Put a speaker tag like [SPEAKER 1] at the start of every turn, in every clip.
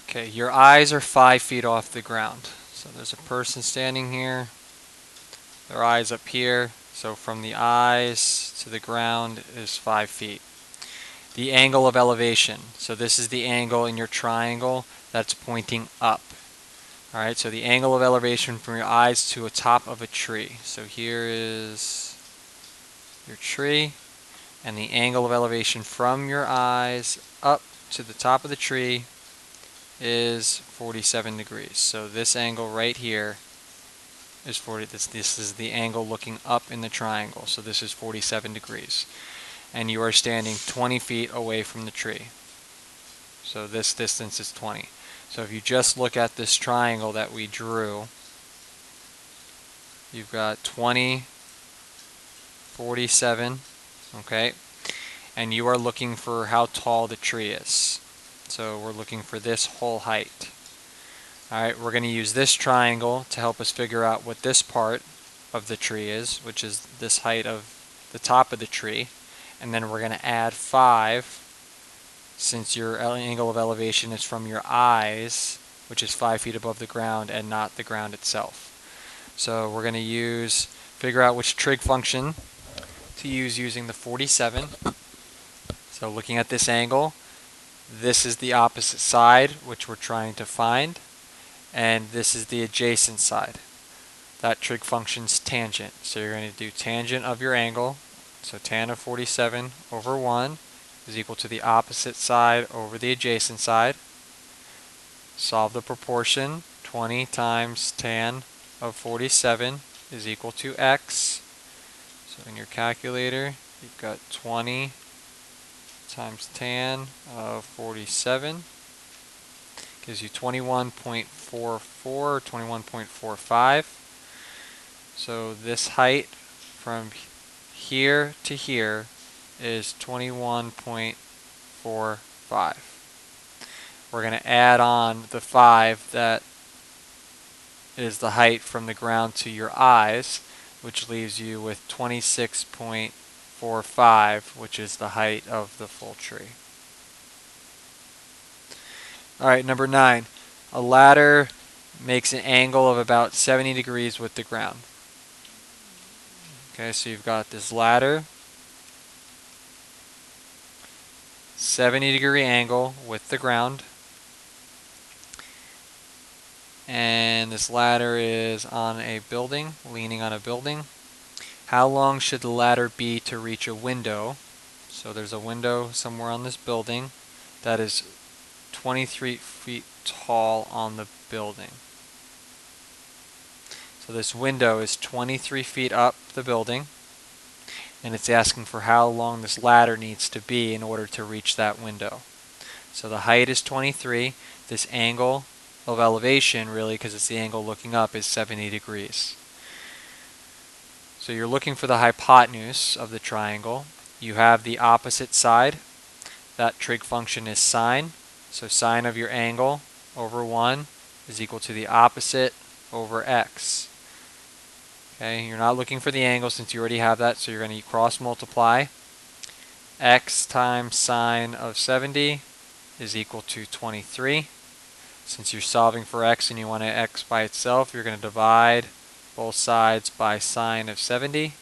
[SPEAKER 1] Okay, your eyes are 5 feet off the ground. So there's a person standing here, their eyes up here. So from the eyes to the ground is 5 feet. The angle of elevation. So this is the angle in your triangle that's pointing up. Alright, so the angle of elevation from your eyes to the top of a tree. So here is your tree, and the angle of elevation from your eyes up to the top of the tree is 47 degrees. So this angle right here is 40. This is the angle looking up in the triangle. So this is 47 degrees. And you are standing 20 feet away from the tree. So this distance is 20. So if you just look at this triangle that we drew, you've got 20, 47, okay? And you are looking for how tall the tree is. So we're looking for this whole height. Alright, we're going to use this triangle to help us figure out what this part of the tree is, which is this height of the top of the tree. And then we're going to add 5, since your angle of elevation is from your eyes, which is 5 feet above the ground and not the ground itself. So we're going to figure out which trig function to use using the 47. So looking at this angle, this is the opposite side, which we're trying to find, and this is the adjacent side. That trig function's tangent. So you're going to do tangent of your angle. So tan of 47 over 1 is equal to the opposite side over the adjacent side. Solve the proportion. 20 times tan of 47 is equal to x. So in your calculator, you've got 20 times tan of 47 gives you 21.44 or 21.45. So this height from here to here is 21.45. We're going to add on the 5 that is the height from the ground to your eyes, which leaves you with 26.45, which is the height of the full tree. Alright, number 9. A ladder makes an angle of about 70 degrees with the ground. Okay, so you've got this ladder, 70-degree angle with the ground, and this ladder is on a building, leaning on a building. How long should the ladder be to reach a window? So there's a window somewhere on this building that is 23 feet tall on the building. So this window is 23 feet up the building, and it's asking for how long this ladder needs to be in order to reach that window. So the height is 23. This angle of elevation, really, because it's the angle looking up, is 70 degrees. So you're looking for the hypotenuse of the triangle. You have the opposite side. That trig function is sine. So sine of your angle over 1 is equal to the opposite over x. Okay, you're not looking for the angle since you already have that, so you're going to cross multiply. X times sine of 70 is equal to 23. Since you're solving for x and you want x by itself, you're going to divide both sides by sine of 70.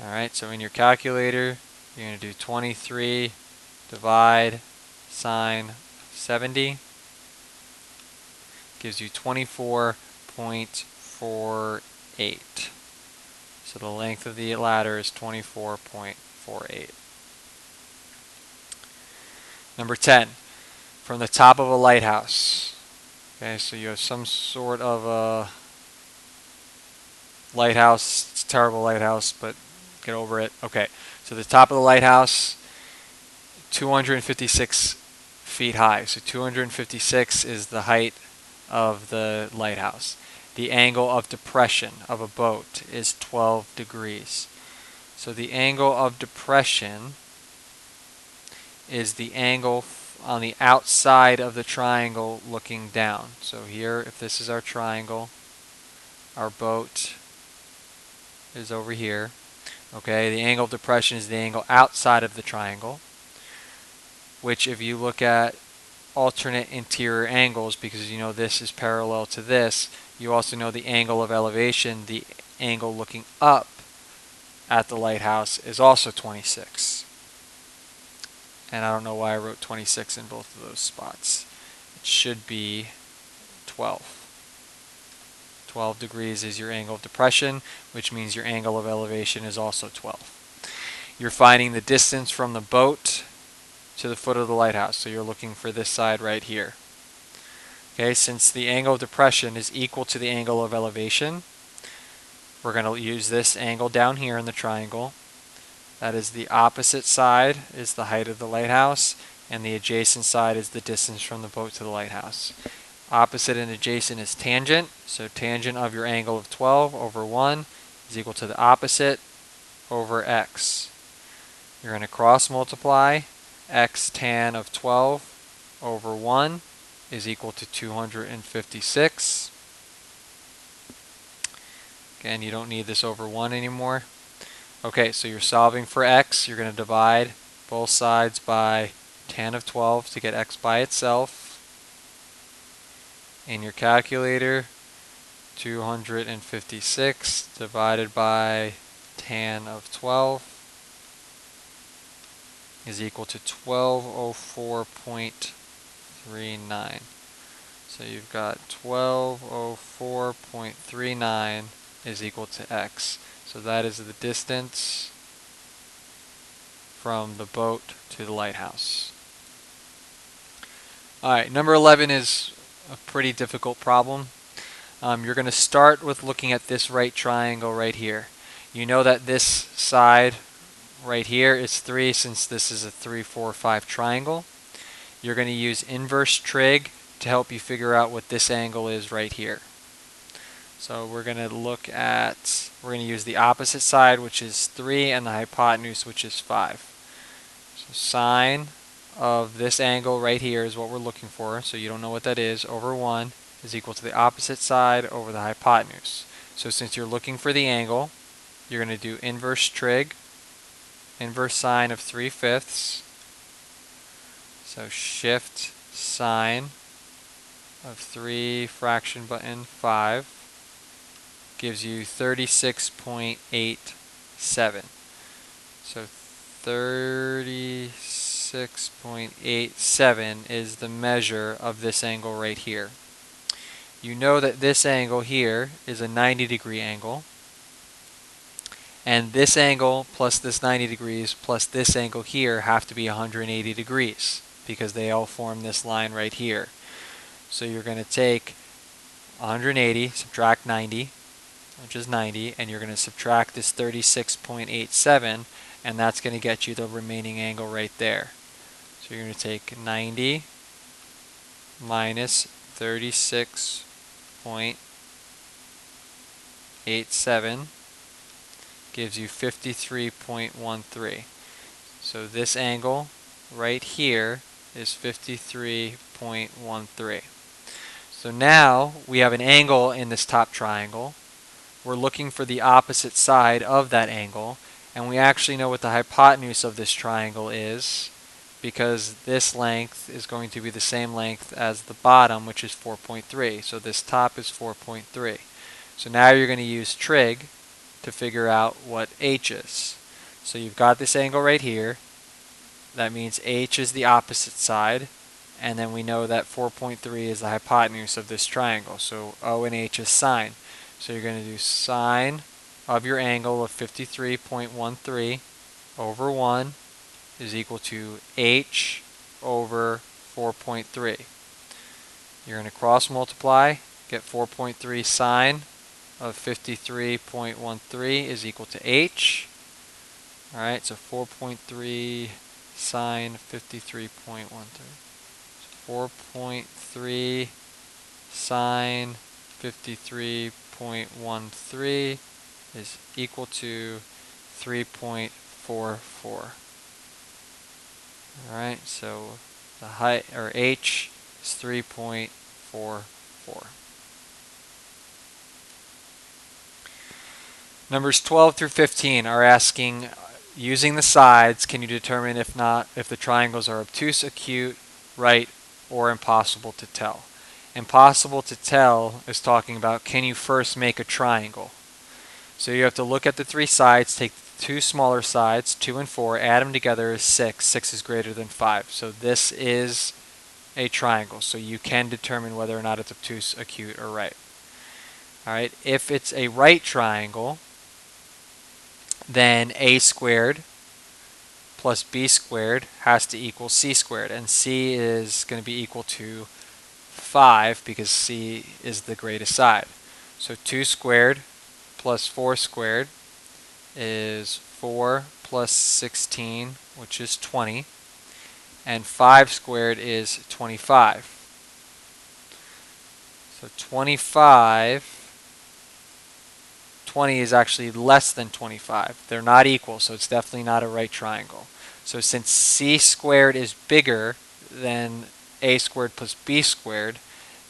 [SPEAKER 1] Alright, so in your calculator, you're going to do 23 divide sine of 70. Gives you 24.48. So the length of the ladder is 24.48. Number 10. From the top of a lighthouse. Okay, so you have some sort of a lighthouse. It's a terrible lighthouse, but get over it. Okay, so the top of the lighthouse, 256 feet high. So 256 is the height of the lighthouse. The angle of depression of a boat is 12 degrees. So the angle of depression is the angle on the outside of the triangle looking down. So here, if this is our triangle, our boat is over here. Okay, the angle of depression is the angle outside of the triangle, which if you look at alternate interior angles because you know this is parallel to this. You also know the angle of elevation, the angle looking up at the lighthouse is also 26. And I don't know why I wrote 26 in both of those spots. It should be 12. 12 degrees is your angle of depression, which means your angle of elevation is also 12. You're finding the distance from the boat to the foot of the lighthouse, so you're looking for this side right here. Okay, since the angle of depression is equal to the angle of elevation, we're going to use this angle down here in the triangle. That is the opposite side is the height of the lighthouse, and the adjacent side is the distance from the boat to the lighthouse. Opposite and adjacent is tangent, so tangent of your angle of 12 over 1 is equal to the opposite over x. You're going to cross multiply. X tan of 12 over 1 is equal to 256. Again, you don't need this over 1 anymore. Okay, so you're solving for x. You're going to divide both sides by tan of 12 to get x by itself. In your calculator, 256 divided by tan of 12 is equal to 1204.39. So you've got 1204.39 is equal to x. So that is the distance from the boat to the lighthouse. Alright, number 11 is a pretty difficult problem. You're going to start with looking at this right triangle right here. You know that this side right here is 3 since this is a 3, 4, 5 triangle. You're going to use inverse trig to help you figure out what this angle is right here. So we're going to use the opposite side, which is 3, and the hypotenuse, which is 5. So sine of this angle right here is what we're looking for, so you don't know what that is, over 1 is equal to the opposite side over the hypotenuse. So since you're looking for the angle, you're going to do inverse trig, inverse sine of 3/5. So shift sine of 3 fraction button 5 gives you 36.87. So 36.87 is the measure of this angle right here. You know that this angle here is a 90-degree angle. And this angle plus this 90 degrees plus this angle here have to be 180 degrees because they all form this line right here. So you're going to take 180, subtract 90, which is 90, and you're going to subtract this 36.87, and that's going to get you the remaining angle right there. So you're going to take 90 minus 36.87 gives you 53.13. So this angle right here is 53.13. So now we have an angle in this top triangle. We're looking for the opposite side of that angle, and we actually know what the hypotenuse of this triangle is because this length is going to be the same length as the bottom, which is 4.3. So this top is 4.3. So now you're going to use trig to figure out what h is. So you've got this angle right here. That means h is the opposite side, and then we know that 4.3 is the hypotenuse of this triangle. So O and h is sine. So you're going to do sine of your angle of 53.13 over 1 is equal to h over 4.3. You're going to cross multiply, get 4.3 sine of 53.13 is equal to h. Alright, so 4.3 sine 53.13. So 4.3 sine 53.13 is equal to 3.44. Alright, so the height, or h, is 3.44. Numbers 12 through 15 are asking, using the sides, can you determine if the triangles are obtuse, acute, right, or impossible to tell. Impossible to tell is talking about, can you first make a triangle? So you have to look at the three sides, take the two smaller sides, 2 and 4, add them together is 6. 6 is greater than 5. So this is a triangle. So you can determine whether or not it's obtuse, acute, or right. Alright, if it's a right triangle, then a squared plus b squared has to equal c squared. And c is going to be equal to 5 because c is the greatest side. So 2 squared plus 4 squared is 4 plus 16, which is 20. And 5 squared is 25. So 20 is actually less than 25. They're not equal, so it's definitely not a right triangle. So since c squared is bigger than a squared plus b squared,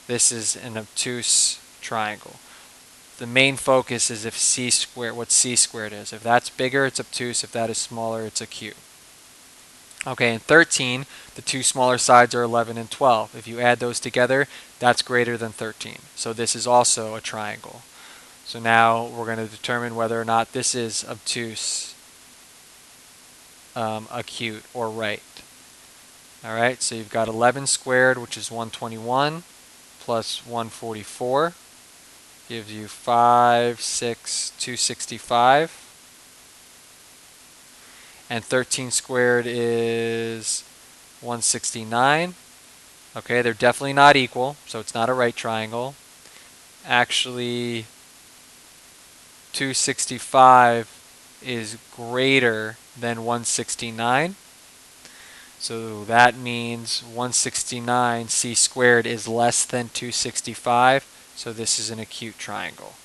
[SPEAKER 1] this is an obtuse triangle. The main focus is if c squared, what c squared is. If that's bigger, it's obtuse. If that is smaller, it's acute. Okay, in 13, the two smaller sides are 11 and 12. If you add those together, that's greater than 13. So this is also a triangle. So now we're going to determine whether or not this is obtuse, acute, or right. Alright, so you've got 11 squared, which is 121, plus 144, gives you 265. And 13 squared is 169. Okay, they're definitely not equal, so it's not a right triangle. Actually, 265 is greater than 169. So that means 169 c squared is less than 265. So this is an acute triangle.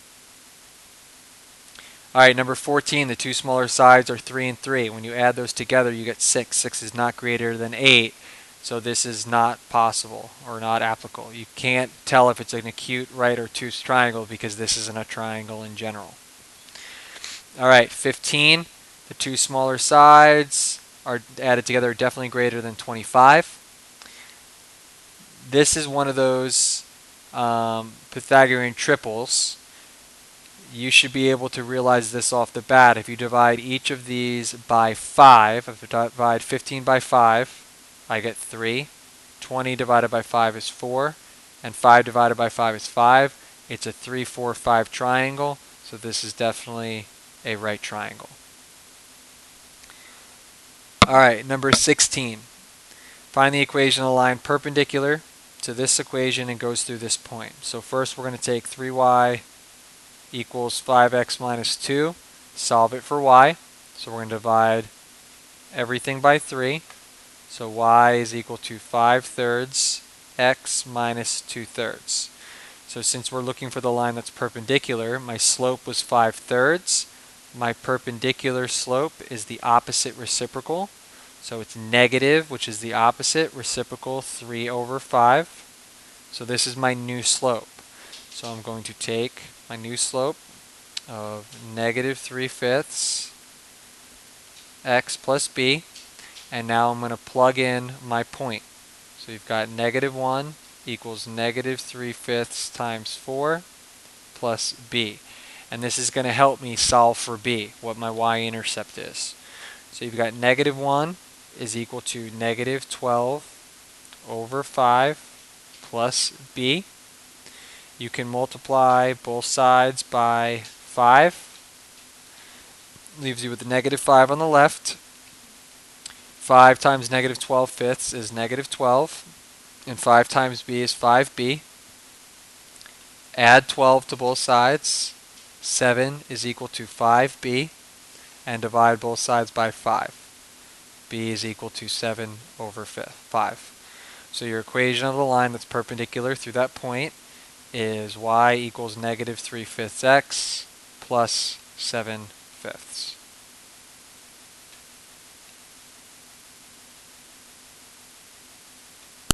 [SPEAKER 1] Alright, number 14, the two smaller sides are 3 and 3. When you add those together, you get 6. 6 is not greater than 8. So this is not possible or not applicable. You can't tell if it's an acute, right, or obtuse triangle because this isn't a triangle in general. Alright, 15, the two smaller sides are added together are definitely greater than 25. This is one of those Pythagorean triples. You should be able to realize this off the bat. If you divide each of these by 5, if I divide 15 by 5, I get 3. 20 divided by 5 is 4. And 5 divided by 5 is 5. It's a 3, 4, 5 triangle. So this is definitely a right triangle. Alright, number 16. Find the equation of the line perpendicular to this equation and goes through this point. So first we're going to take 3y equals 5x minus 2. Solve it for y. So we're going to divide everything by 3. So y is equal to 5/3 x minus 2/3. So since we're looking for the line that's perpendicular, my slope was 5/3. My perpendicular slope is the opposite reciprocal. So it's negative, which is the opposite reciprocal, 3/5. So this is my new slope. So I'm going to take my new slope of negative 3/5 x plus b, and now I'm going to plug in my point. So you've got negative 1 equals negative 3/5 times 4 plus b. And this is going to help me solve for b, what my y-intercept is. So you've got negative 1 is equal to negative 12/5 plus b. You can multiply both sides by 5. Leaves you with negative 5 on the left. 5 times negative 12/5 is negative 12. And 5 times b is 5b. Add 12 to both sides. 7 is equal to 5b. And divide both sides by 5. b is equal to 7/5. So your equation of the line that's perpendicular through that point is y equals negative 3/5 x plus 7/5.